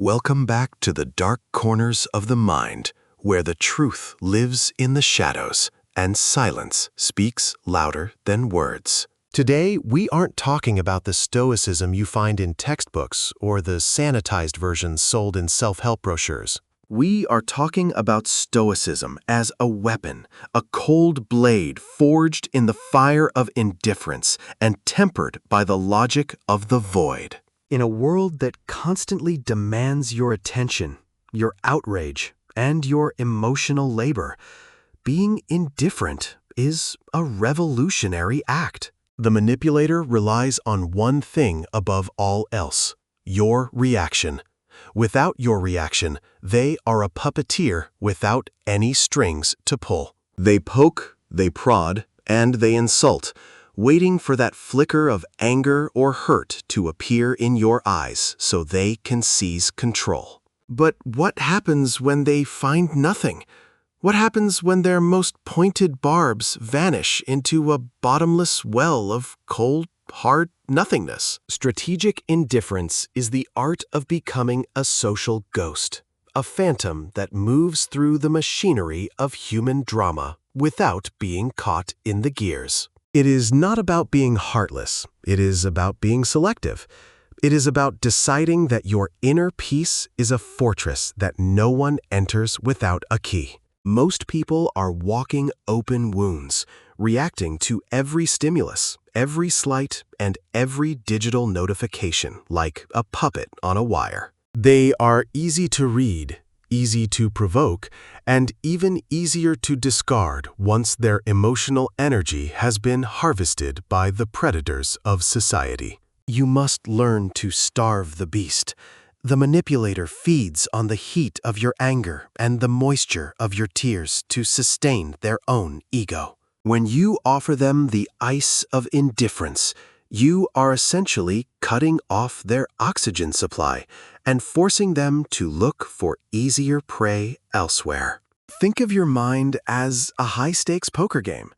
Welcome back to the dark corners of the mind, where the truth lives in the shadows and silence speaks louder than words. Today, we aren't talking about the stoicism you find in textbooks or the sanitized versions sold in self-help brochures. We are talking about stoicism as a weapon, a cold blade forged in the fire of indifference and tempered by the logic of the void. In a world that constantly demands your attention, your outrage, and your emotional labor, being indifferent is a revolutionary act. The manipulator relies on one thing above all else: your reaction. Without your reaction, they are a puppeteer without any strings to pull. They poke, they prod, and they insult, waiting for that flicker of anger or hurt to appear in your eyes so they can seize control. But what happens when they find nothing? What happens when their most pointed barbs vanish into a bottomless well of cold, hard nothingness? Strategic indifference is the art of becoming a social ghost, a phantom that moves through the machinery of human drama without being caught in the gears. It is not about being heartless. It is about being selective. It is about deciding that your inner peace is a fortress that no one enters without a key. Most people are walking open wounds, reacting to every stimulus, every slight, and every digital notification like a puppet on a wire. They are easy to read, easy to provoke, and even easier to discard once their emotional energy has been harvested by the predators of society. You must learn to starve the beast. The manipulator feeds on the heat of your anger and the moisture of your tears to sustain their own ego. When you offer them the ice of indifference, you are essentially cutting off their oxygen supply and forcing them to look for easier prey elsewhere. Think of your mind as a high-stakes poker game.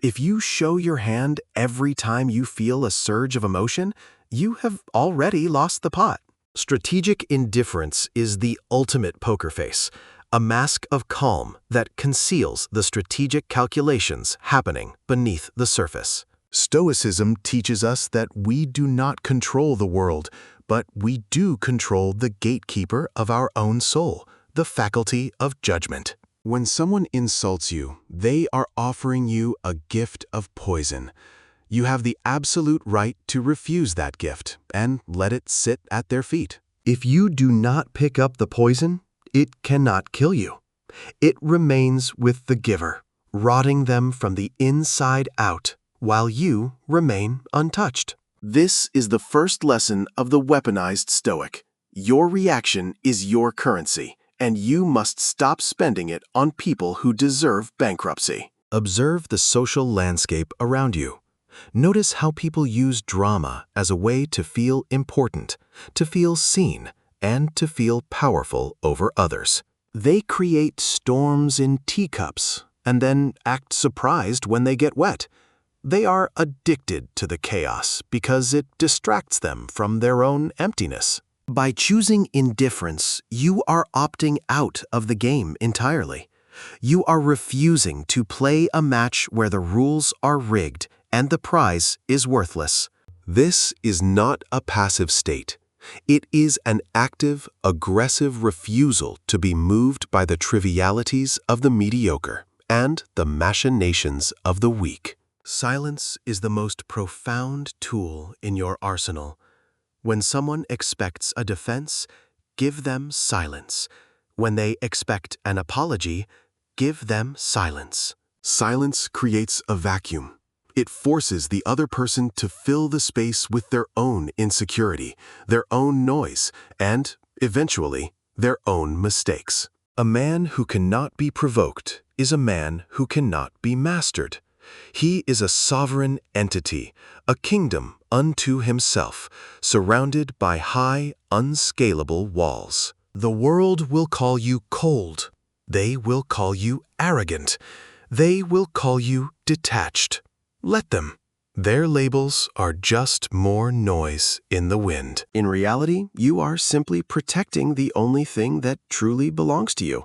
If you show your hand every time you feel a surge of emotion, you have already lost the pot. Strategic indifference is the ultimate poker face, a mask of calm that conceals the strategic calculations happening beneath the surface. Stoicism teaches us that we do not control the world, but we do control the gatekeeper of our own soul, the faculty of judgment. When someone insults you, they are offering you a gift of poison. You have the absolute right to refuse that gift and let it sit at their feet. If you do not pick up the poison, it cannot kill you. It remains with the giver, rotting them from the inside out, while you remain untouched. This is the first lesson of the weaponized Stoic. Your reaction is your currency, and you must stop spending it on people who deserve bankruptcy. Observe the social landscape around you. Notice how people use drama as a way to feel important, to feel seen, and to feel powerful over others. They create storms in teacups and then act surprised when they get wet. They are addicted to the chaos because it distracts them from their own emptiness. By choosing indifference, you are opting out of the game entirely. You are refusing to play a match where the rules are rigged and the prize is worthless. This is not a passive state. It is an active, aggressive refusal to be moved by the trivialities of the mediocre and the machinations of the weak. Silence is the most profound tool in your arsenal. When someone expects a defense, give them silence. When they expect an apology, give them silence. Silence creates a vacuum. It forces the other person to fill the space with their own insecurity, their own noise, and, eventually, their own mistakes. A man who cannot be provoked is a man who cannot be mastered. He is a sovereign entity, a kingdom unto himself, surrounded by high, unscalable walls. The world will call you cold. They will call you arrogant. They will call you detached. Let them. Their labels are just more noise in the wind. In reality, you are simply protecting the only thing that truly belongs to you,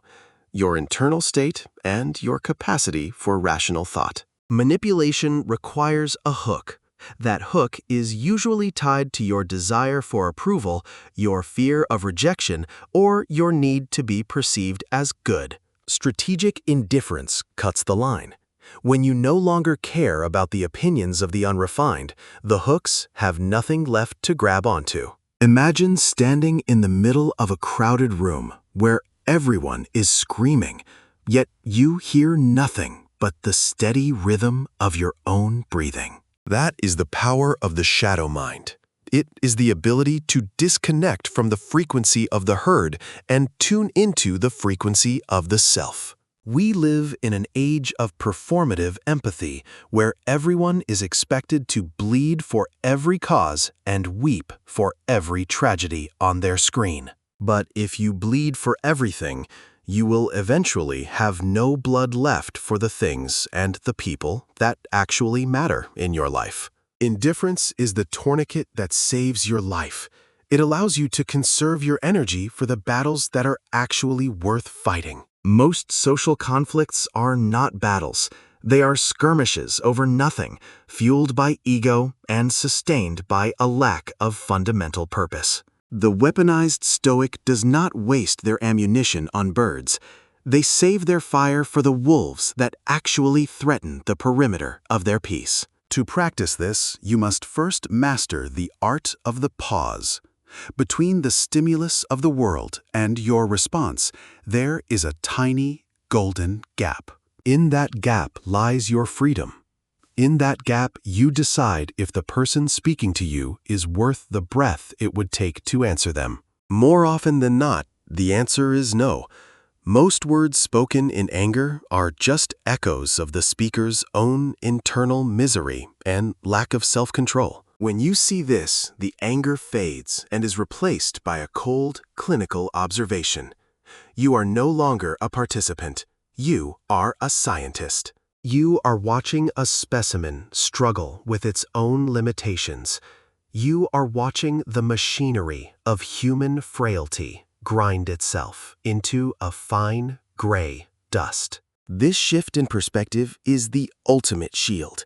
your internal state and your capacity for rational thought. Manipulation requires a hook. That hook is usually tied to your desire for approval, your fear of rejection, or your need to be perceived as good. Strategic indifference cuts the line. When you no longer care about the opinions of the unrefined, the hooks have nothing left to grab onto. Imagine standing in the middle of a crowded room where everyone is screaming, yet you hear nothing but the steady rhythm of your own breathing. That is the power of the shadow mind. It is the ability to disconnect from the frequency of the herd and tune into the frequency of the self. We live in an age of performative empathy where everyone is expected to bleed for every cause and weep for every tragedy on their screen. But if you bleed for everything, you will eventually have no blood left for the things and the people that actually matter in your life. Indifference is the tourniquet that saves your life. It allows you to conserve your energy for the battles that are actually worth fighting. Most social conflicts are not battles. They are skirmishes over nothing, fueled by ego and sustained by a lack of fundamental purpose. The weaponized Stoic does not waste their ammunition on birds. They save their fire for the wolves that actually threaten the perimeter of their peace. To practice this, you must first master the art of the pause. Between the stimulus of the world and your response, there is a tiny, golden gap. In that gap lies your freedom. In that gap, you decide if the person speaking to you is worth the breath it would take to answer them. More often than not, the answer is no. Most words spoken in anger are just echoes of the speaker's own internal misery and lack of self-control. When you see this, the anger fades and is replaced by a cold, clinical observation. You are no longer a participant. You are a scientist. You are watching a specimen struggle with its own limitations. You are watching the machinery of human frailty grind itself into a fine, gray dust. This shift in perspective is the ultimate shield.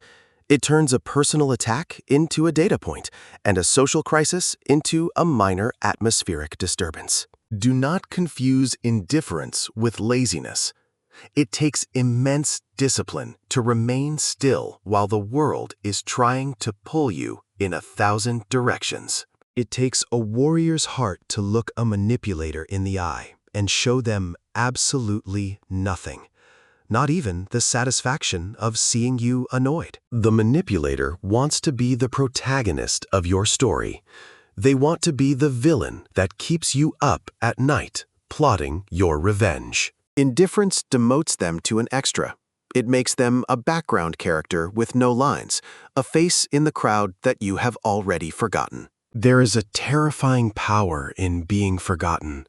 It turns a personal attack into a data point and a social crisis into a minor atmospheric disturbance. Do not confuse indifference with laziness. It takes immense discipline to remain still while the world is trying to pull you in 1,000 directions. It takes a warrior's heart to look a manipulator in the eye and show them absolutely nothing. Not even the satisfaction of seeing you annoyed. The manipulator wants to be the protagonist of your story. They want to be the villain that keeps you up at night, plotting your revenge. Indifference demotes them to an extra. It makes them a background character with no lines, a face in the crowd that you have already forgotten. There is a terrifying power in being forgotten.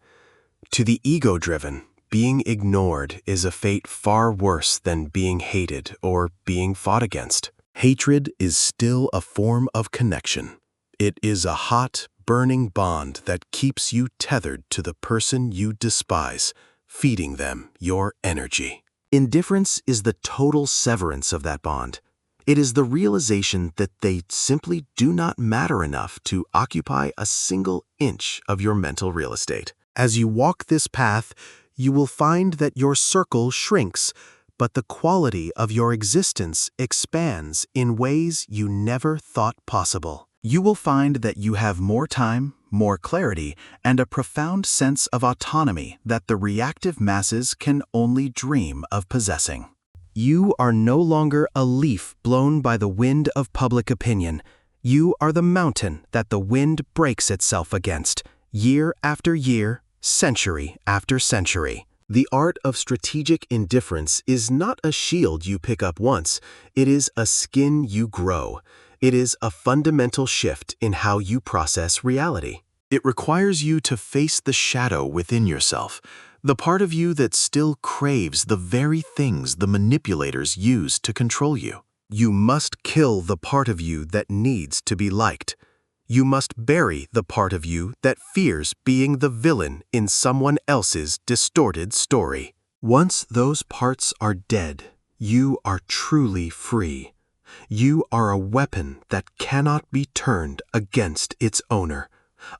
To the ego-driven, being ignored is a fate far worse than being hated or being fought against. Hatred is still a form of connection. It is a hot, burning bond that keeps you tethered to the person you despise, feeding them your energy. Indifference is the total severance of that bond. It is the realization that they simply do not matter enough to occupy a single inch of your mental real estate. As you walk this path, you will find that your circle shrinks, but the quality of your existence expands in ways you never thought possible. You will find that you have more time, more clarity, and a profound sense of autonomy that the reactive masses can only dream of possessing. You are no longer a leaf blown by the wind of public opinion. You are the mountain that the wind breaks itself against, year after year, century after century. The art of strategic indifference is not a shield you pick up once. It is a skin you grow. It is a fundamental shift in how you process reality. It requires you to face the shadow within yourself, the part of you that still craves the very things the manipulators use to control you. You must kill the part of you that needs to be liked. You must bury the part of you that fears being the villain in someone else's distorted story. Once those parts are dead, you are truly free. You are a weapon that cannot be turned against its owner,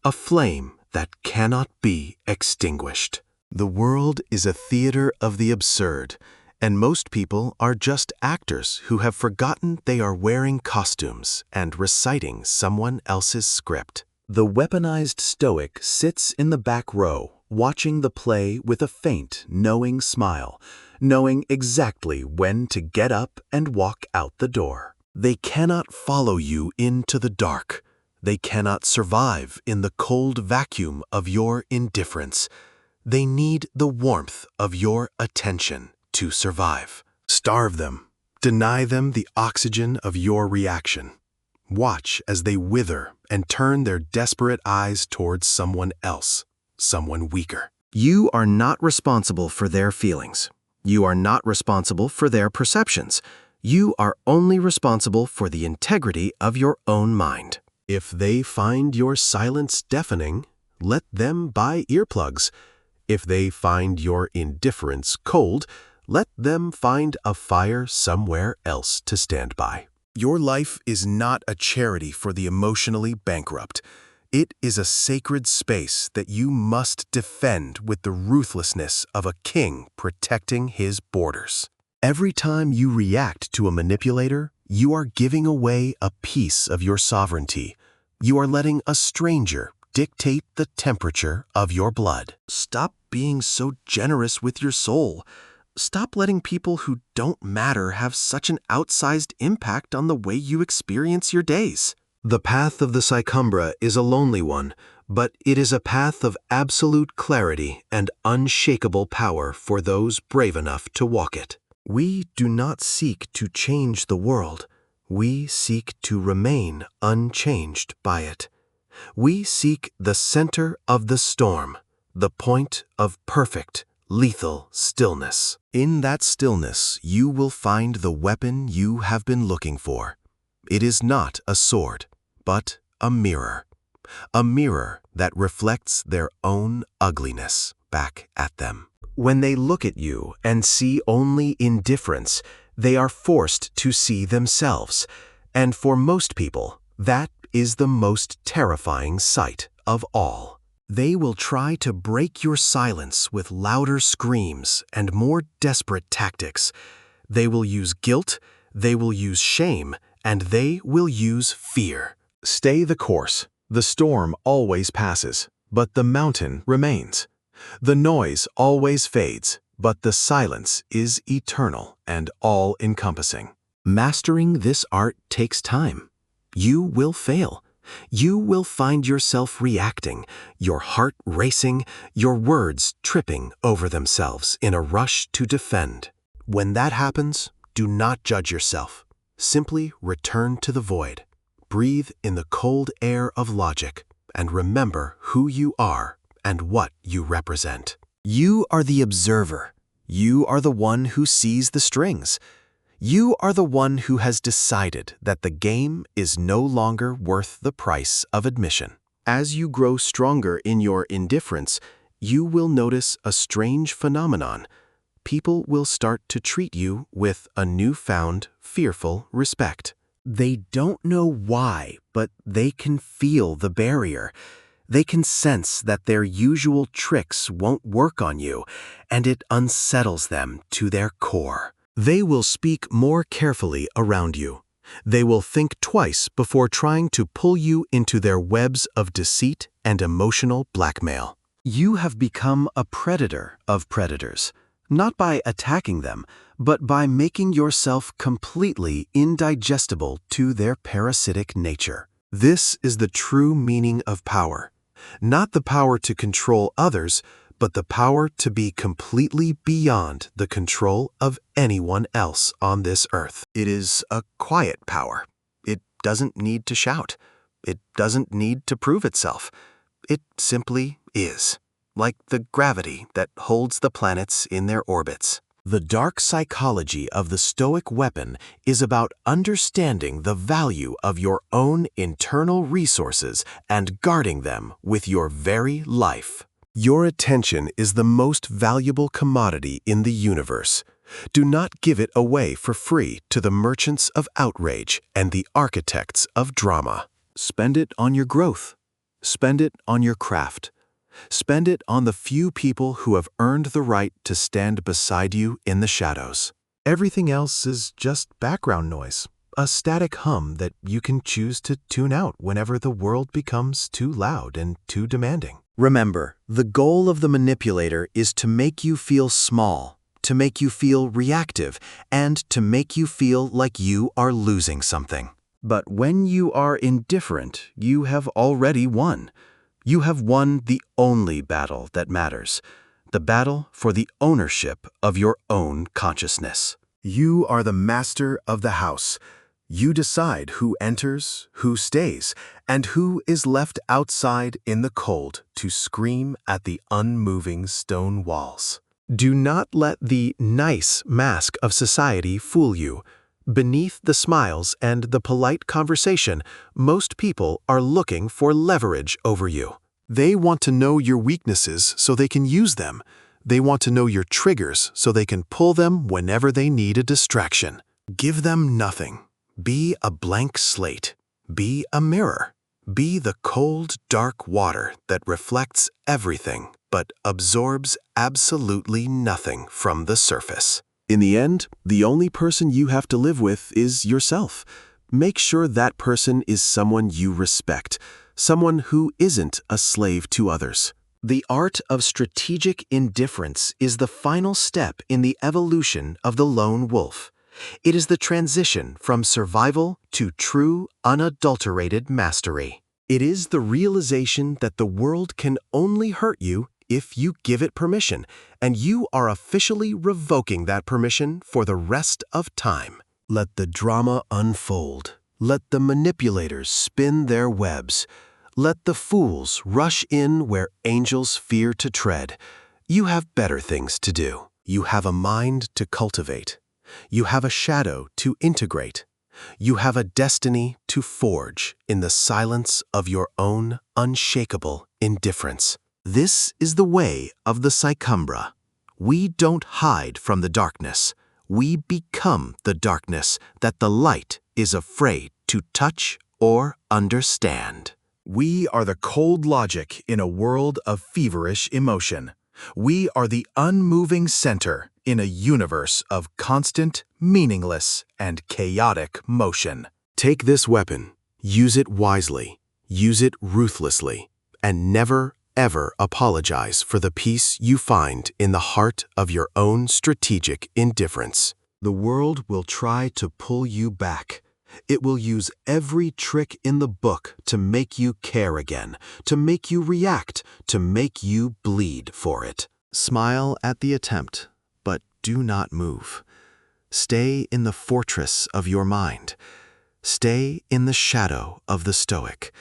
a flame that cannot be extinguished. The world is a theater of the absurd, and most people are just actors who have forgotten they are wearing costumes and reciting someone else's script. The weaponized Stoic sits in the back row, watching the play with a faint, knowing smile, knowing exactly when to get up and walk out the door. They cannot follow you into the dark. They cannot survive in the cold vacuum of your indifference. They need the warmth of your attention to survive. Starve them. Deny them the oxygen of your reaction. Watch as they wither and turn their desperate eyes towards someone else, someone weaker. You are not responsible for their feelings. You are not responsible for their perceptions. You are only responsible for the integrity of your own mind. If they find your silence deafening, let them buy earplugs. If they find your indifference cold, let them find a fire somewhere else to stand by. Your life is not a charity for the emotionally bankrupt. It is a sacred space that you must defend with the ruthlessness of a king protecting his borders. Every time you react to a manipulator, you are giving away a piece of your sovereignty. You are letting a stranger dictate the temperature of your blood. Stop being so generous with your soul. Stop letting people who don't matter have such an outsized impact on the way you experience your days. The path of the Psychumbra is a lonely one, but it is a path of absolute clarity and unshakable power for those brave enough to walk it. We do not seek to change the world. We seek to remain unchanged by it. We seek the center of the storm, the point of perfect, lethal stillness. In that stillness, you will find the weapon you have been looking for. It is not a sword, but a mirror that reflects their own ugliness back at them. When they look at you and see only indifference, they are forced to see themselves. And for most people, that is the most terrifying sight of all. They will try to break your silence with louder screams and more desperate tactics. They will use guilt, they will use shame, and they will use fear. Stay the course. The storm always passes, but the mountain remains. The noise always fades, but the silence is eternal and all-encompassing. Mastering this art takes time. You will fail. You will find yourself reacting, your heart racing, your words tripping over themselves in a rush to defend. When that happens, do not judge yourself. Simply return to the void. Breathe in the cold air of logic, and remember who you are and what you represent. You are the observer. You are the one who sees the strings. You are the one who has decided that the game is no longer worth the price of admission. As you grow stronger in your indifference, you will notice a strange phenomenon. People will start to treat you with a newfound, fearful respect. They don't know why, but they can feel the barrier. They can sense that their usual tricks won't work on you, and it unsettles them to their core. They will speak more carefully around you. They will think twice before trying to pull you into their webs of deceit and emotional blackmail. You have become a predator of predators, not by attacking them, but by making yourself completely indigestible to their parasitic nature. This is the true meaning of power. Not the power to control others, but the power to be completely beyond the control of anyone else on this earth. It is a quiet power. It doesn't need to shout. It doesn't need to prove itself. It simply is, like the gravity that holds the planets in their orbits. The dark psychology of the Stoic weapon is about understanding the value of your own internal resources and guarding them with your very life. Your attention is the most valuable commodity in the universe. Do not give it away for free to the merchants of outrage and the architects of drama. Spend it on your growth. Spend it on your craft. Spend it on the few people who have earned the right to stand beside you in the shadows. Everything else is just background noise, a static hum that you can choose to tune out whenever the world becomes too loud and too demanding. Remember, the goal of the manipulator is to make you feel small, to make you feel reactive, and to make you feel like you are losing something. But when you are indifferent, you have already won. You have won the only battle that matters, the battle for the ownership of your own consciousness. You are the master of the house. You decide who enters, who stays, and who is left outside in the cold to scream at the unmoving stone walls. Do not let the nice mask of society fool you. Beneath the smiles and the polite conversation, most people are looking for leverage over you. They want to know your weaknesses so they can use them. They want to know your triggers so they can pull them whenever they need a distraction. Give them nothing. Be a blank slate. Be a mirror. Be the cold, dark water that reflects everything but absorbs absolutely nothing from the surface. In the end, the only person you have to live with is yourself. Make sure that person is someone you respect, someone who isn't a slave to others. The art of strategic indifference is the final step in the evolution of the lone wolf. It is the transition from survival to true, unadulterated mastery. It is the realization that the world can only hurt you if you give it permission, and you are officially revoking that permission for the rest of time. Let the drama unfold. Let the manipulators spin their webs. Let the fools rush in where angels fear to tread. You have better things to do. You have a mind to cultivate. You have a shadow to integrate. You have a destiny to forge in the silence of your own unshakable indifference. This is the way of the Psychumbra. We don't hide from the darkness. We become the darkness that the light is afraid to touch or understand. We are the cold logic in a world of feverish emotion. We are the unmoving center in a universe of constant, meaningless, and chaotic motion. Take this weapon, use it wisely, use it ruthlessly, and never, ever apologize for the peace you find in the heart of your own strategic indifference. The world will try to pull you back. It will use every trick in the book to make you care again, to make you react, to make you bleed for it. Smile at the attempt, but do not move. Stay in the fortress of your mind. Stay in the shadow of the Stoic.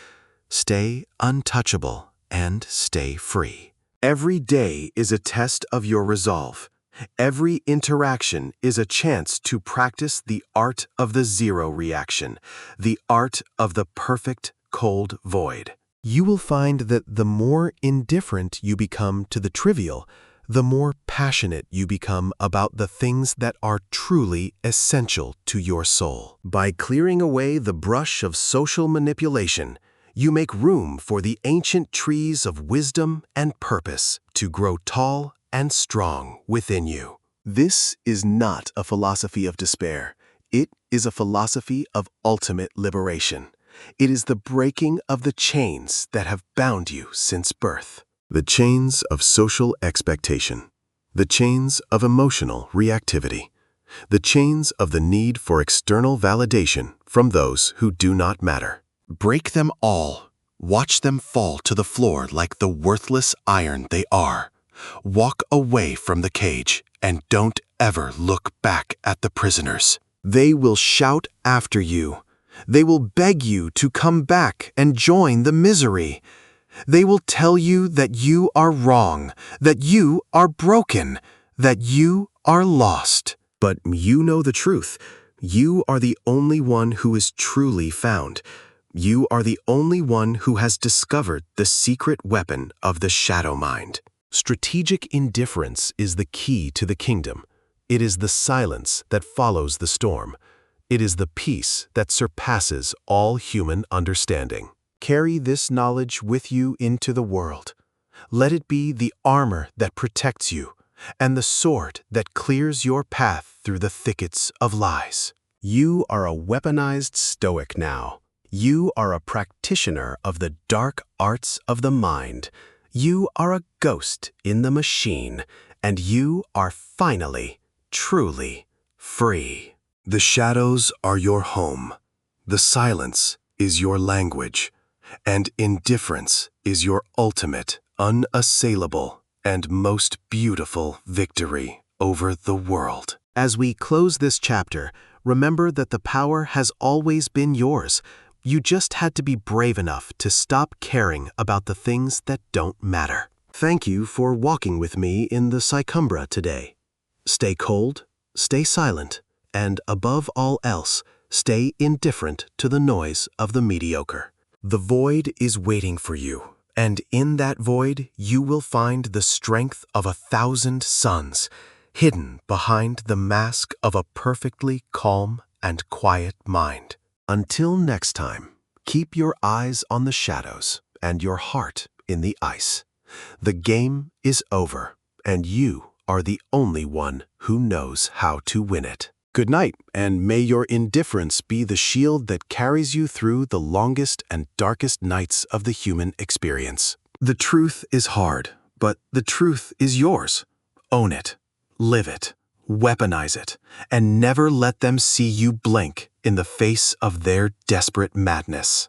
Stay untouchable and stay free. Every day is a test of your resolve. Every interaction is a chance to practice the art of the zero reaction, the art of the perfect cold void. You will find that the more indifferent you become to the trivial, the more passionate you become about the things that are truly essential to your soul. By clearing away the brush of social manipulation, you make room for the ancient trees of wisdom and purpose to grow tall and strong within you. This is not a philosophy of despair. It is a philosophy of ultimate liberation. It is the breaking of the chains that have bound you since birth. The chains of social expectation. The chains of emotional reactivity. The chains of the need for external validation from those who do not matter. Break them all. Watch them fall to the floor like the worthless iron they are. Walk away from the cage and don't ever look back at the prisoners. They will shout after you. They will beg you to come back and join the misery. They will tell you that you are wrong, that you are broken, that you are lost. But you know the truth. You are the only one who is truly found. You are the only one who has discovered the secret weapon of the shadow mind. Strategic indifference is the key to the kingdom. It is the silence that follows the storm. It is the peace that surpasses all human understanding. Carry this knowledge with you into the world. Let it be the armor that protects you, and the sword that clears your path through the thickets of lies. You are a weaponized Stoic now. You are a practitioner of the dark arts of the mind. You are a ghost in the machine, and you are finally, truly free. The shadows are your home. The silence is your language, and indifference is your ultimate, unassailable, and most beautiful victory over the world. As we close this chapter, remember that the power has always been yours. You just had to be brave enough to stop caring about the things that don't matter. Thank you for walking with me in the Psychumbra today. Stay cold, stay silent, and above all else, stay indifferent to the noise of the mediocre. The void is waiting for you, and in that void you will find the strength of 1,000 suns, hidden behind the mask of a perfectly calm and quiet mind. Until next time, keep your eyes on the shadows and your heart in the ice. The game is over, and you are the only one who knows how to win it. Good night, and may your indifference be the shield that carries you through the longest and darkest nights of the human experience. The truth is hard, but the truth is yours. Own it, live it, weaponize it, and never let them see you blink in the face of their desperate madness.